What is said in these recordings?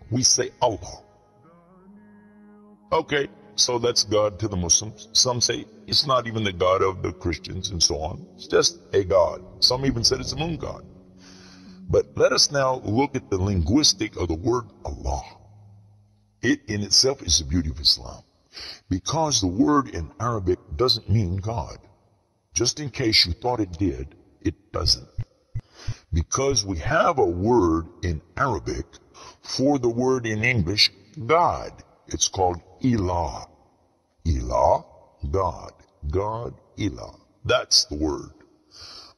We say Allah. Okay, so that's God to the Muslims. Some say it's not even the God of the Christians and so on. It's just a God. Some even said it's a moon god. But let us now look at the linguistic of the word Allah. It in itself is the beauty of Islam, because the word in Arabic doesn't mean God. Just in case you thought it did, it doesn't. Because we have a word in Arabic for the word in English, God. It's called eloh. Eloh, God. God, eloh. That's the word.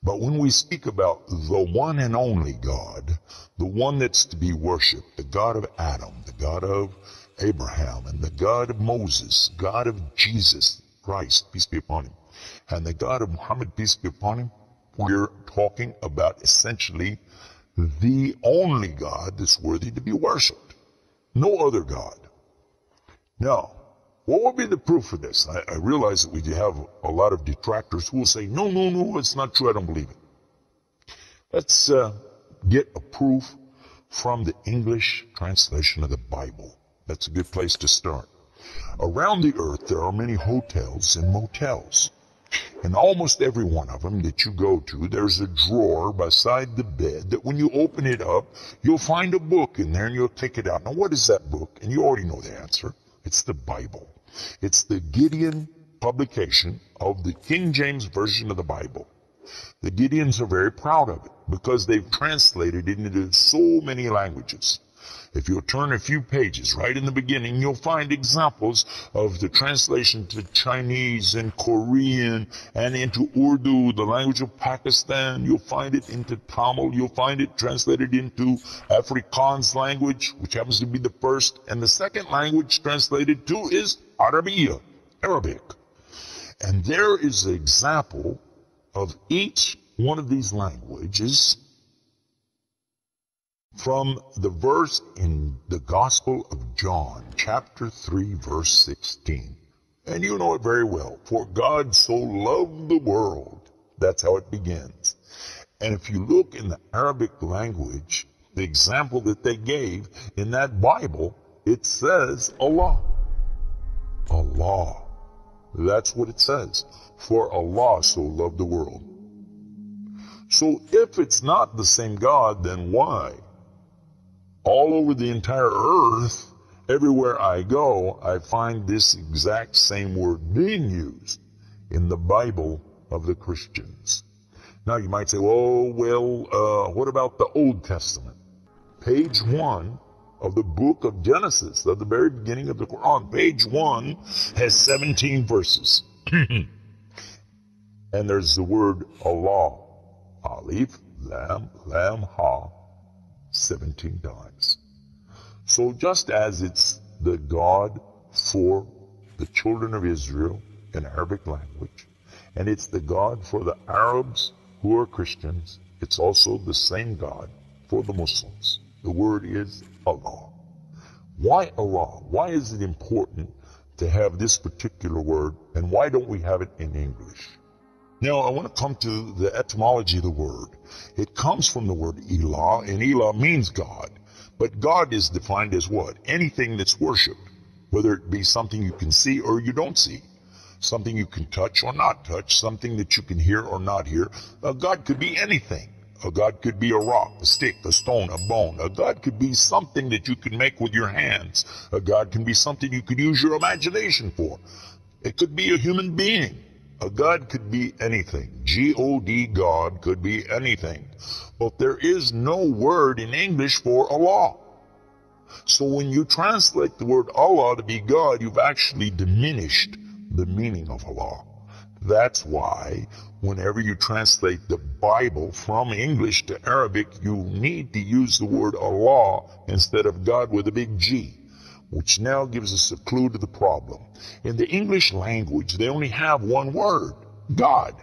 But when we speak about the one and only God, the one that's to be worshipped, the God of Adam, the God of Abraham, and the God of Moses, God of Jesus Christ, peace be upon him, and the God of Muhammad, peace be upon him, we're talking about essentially the only God that's worthy to be worshipped. No other God. Now, what would be the proof for this? I realize that we have a lot of detractors who will say, no, it's not true, I don't believe it. Let's get a proof from the English translation of the Bible. That's a good place to start. Around the earth, there are many hotels and motels. In almost every one of them that you go to, there's a drawer beside the bed that when you open it up, you'll find a book in there and you'll take it out. Now, what is that book? And you already know the answer. It's the Bible. It's the Gideon publication of the King James Version of the Bible. The Gideons are very proud of it because they've translated it into so many languages. If you'll turn a few pages right in the beginning, you'll find examples of the translation to Chinese and Korean and into Urdu, the language of Pakistan. You'll find it into Tamil. You'll find it translated into Afrikaans language, which happens to be the first. And the second language translated to is Arabic. And there is an example of each one of these languages from the verse in the Gospel of John, chapter 3, verse 16. And you know it very well. For God so loved the world. That's how it begins. And if you look in the Arabic language, the example that they gave in that Bible, it says Allah. Allah. That's what it says. For Allah so loved the world. So if it's not the same God, then why? All over the entire earth, everywhere I go, I find this exact same word being used in the Bible of the Christians. Now you might say, what about the Old Testament? Page 1 of the book of Genesis, at the very beginning of the Quran, page 1 has 17 verses. And there's the word Allah, Alif, Lam, Ha, 17 times. So just as it's the God for the children of Israel in Arabic language, and it's the God for the Arabs who are Christians, it's also the same God for the Muslims. The word is Allah. Why Allah? Why is it important to have this particular word, and why don't we have it in English? Now, I want to come to the etymology of the word. It comes from the word eloh, and eloh means God. But God is defined as what? Anything that's worshipped, whether it be something you can see or you don't see, something you can touch or not touch, something that you can hear or not hear. A God could be anything. A God could be a rock, a stick, a stone, a bone. A God could be something that you can make with your hands. A God can be something you could use your imagination for. It could be a human being. A God could be anything. G-O-D, God, could be anything. But there is no word in English for Allah. So when you translate the word Allah to be God, you've actually diminished the meaning of Allah. That's why whenever you translate the Bible from English to Arabic, you need to use the word Allah instead of God with a big G, which now gives us a clue to the problem. In the English language, they only have one word, God.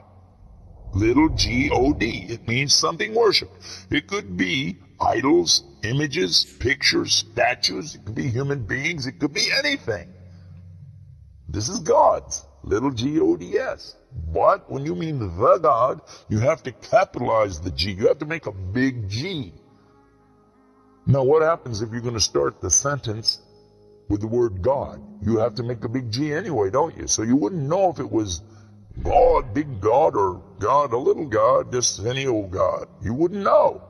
Little G-O-D. It means something worshipped. It could be idols, images, pictures, statues. It could be human beings. It could be anything. This is God's. Little G-O-D-S. But when you mean the God, you have to capitalize the G. You have to make a big G. Now, what happens if you're going to start the sentence with the word God? You have to make a big G anyway, don't you? So you wouldn't know if it was God, big God, or God, a little God, just any old God. You wouldn't know.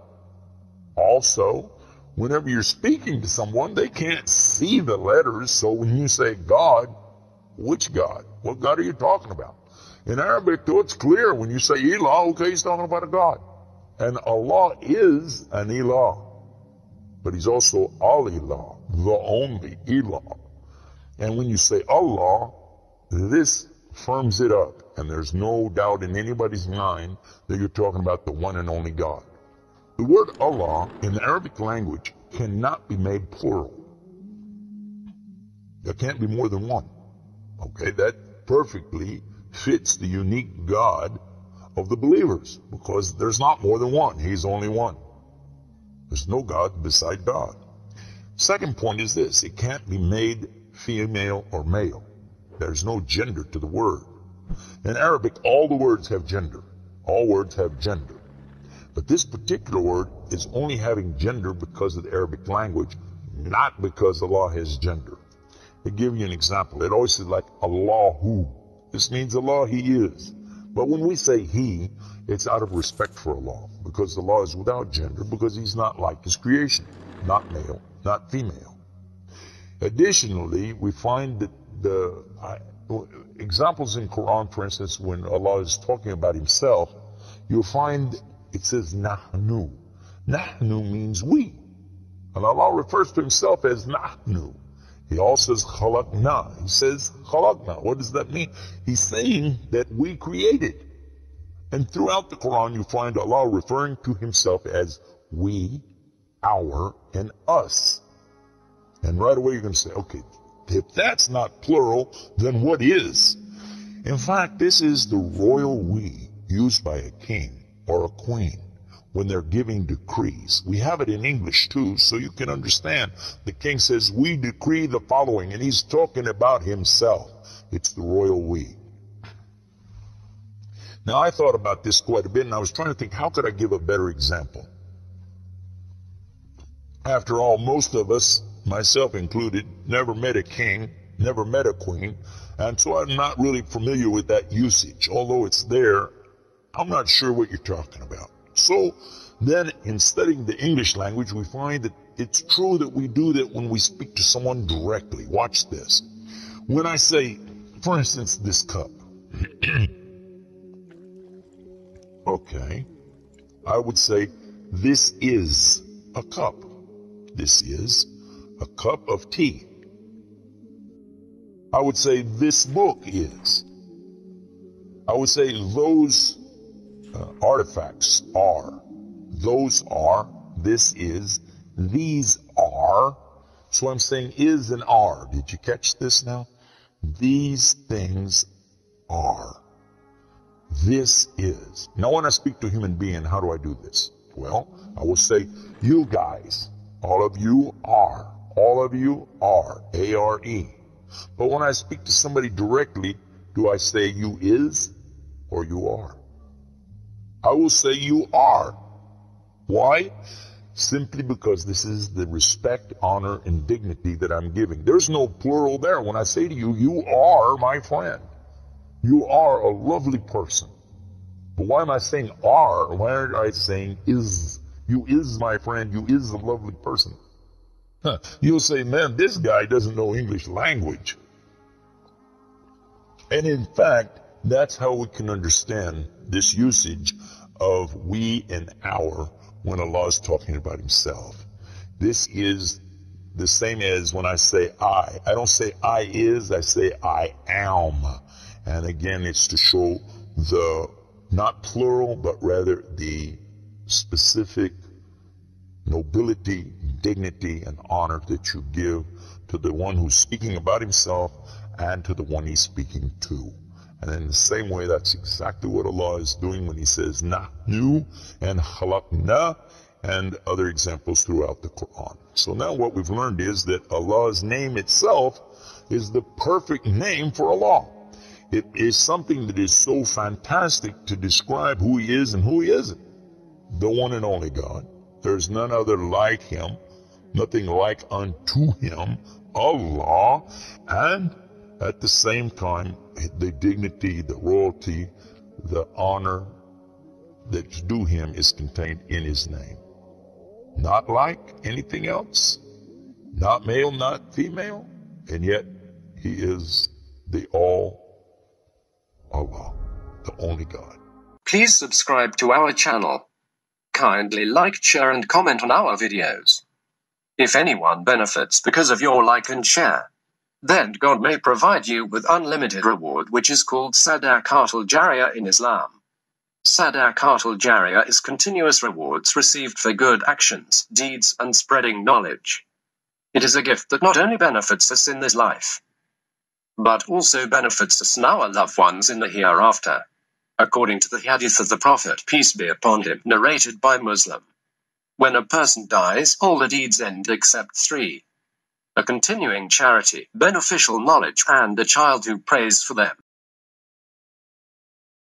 Also, whenever you're speaking to someone, they can't see the letters. So when you say God, which God? What God are you talking about? In Arabic, though, it's clear. When you say eloh, okay, he's talking about a God. And Allah is an eloh. But he's also al-eloh, the only eloh. And when you say Allah, this firms it up. And there's no doubt in anybody's mind that you're talking about the one and only God. The word Allah in the Arabic language cannot be made plural. There can't be more than one. Okay, that perfectly fits the unique God of the believers, because there's not more than one. He's only one. There's no God beside God. Second point is this: it can't be made female or male. There's no gender to the word. In Arabic, all the words have gender. All words have gender. But this particular word is only having gender because of the Arabic language, not because Allah has gender. To give you an example, it always says like Allahu. This means Allah, He is. But when we say He, it's out of respect for Allah, because Allah is without gender, because He's not like His creation, not male, not female. Additionally, we find that the examples in Quran, for instance, when Allah is talking about Himself, you'll find it says Nahnu. Nahnu means we. And Allah refers to Himself as Nahnu. He also says khalaqna. He says khalaqna. What does that mean? He's saying that we created. And throughout the Quran, you find Allah referring to Himself as we, our, and us. And right away you're going to say, okay, if that's not plural, then what is? In fact, this is the royal we used by a king or a queen when they're giving decrees. We have it in English too, so you can understand. The king says, we decree the following, and he's talking about himself. It's the royal we. Now, I thought about this quite a bit, and I was trying to think, how could I give a better example? After all, most of us, myself included, never met a king, never met a queen, and so I'm not really familiar with that usage. Although it's there, I'm not sure what you're talking about. So then, in studying the English language, we find that it's true that we do that when we speak to someone directly. Watch this. When I say, for instance, this cup. Okay. I would say, this is a cup. This is a cup of tea. I would say, this book is. I would say, those artifacts are. Those are. This is. These are. So I'm saying is and are. Did you catch this now? These things are. This is. Now when I speak to a human being, how do I do this? Well, I will say, you guys, all of you are. All of you are. A-R-E. But when I speak to somebody directly, do I say you is or you are? I will say you are. Why? Simply because this is the respect, honor, and dignity that I'm giving. There's no plural there. When I say to you, you are my friend. You are a lovely person. But why am I saying are? Why aren't I saying is? You is my friend. You is a lovely person. You'll say, man, this guy doesn't know English language. And in fact, that's how we can understand this usage of we and our when Allah is talking about Himself. This is the same as when I say I. I don't say I is, I say I am. And again, it's to show the, not plural, but rather the specific nobility, dignity, and honor that you give to the one who's speaking about himself and to the one he's speaking to. And in the same way, that's exactly what Allah is doing when He says Nahnu and Khalaqna and other examples throughout the Quran. So now what we've learned is that Allah's name itself is the perfect name for Allah. It is something that is so fantastic to describe who He is and who He isn't. The one and only God. There's none other like Him. nothing like unto him, Allah, and at the same time, the dignity, the royalty, the honor that's due him is contained in his name. Not like anything else, not male, not female, and yet he is the all Allah, the only God. Please subscribe to our channel. Kindly like, share and comment on our videos. If anyone benefits because of your like and share, then God may provide you with unlimited reward, which is called sadaqatul jariyah in Islam. Sadaqatul jariyah is continuous rewards received for good actions, deeds, and spreading knowledge. It is a gift that not only benefits us in this life, but also benefits us and our loved ones in the hereafter. According to the hadith of the Prophet, peace be upon him, narrated by Muslim, when a person dies, all the deeds end except three: a continuing charity, beneficial knowledge, and a child who prays for them.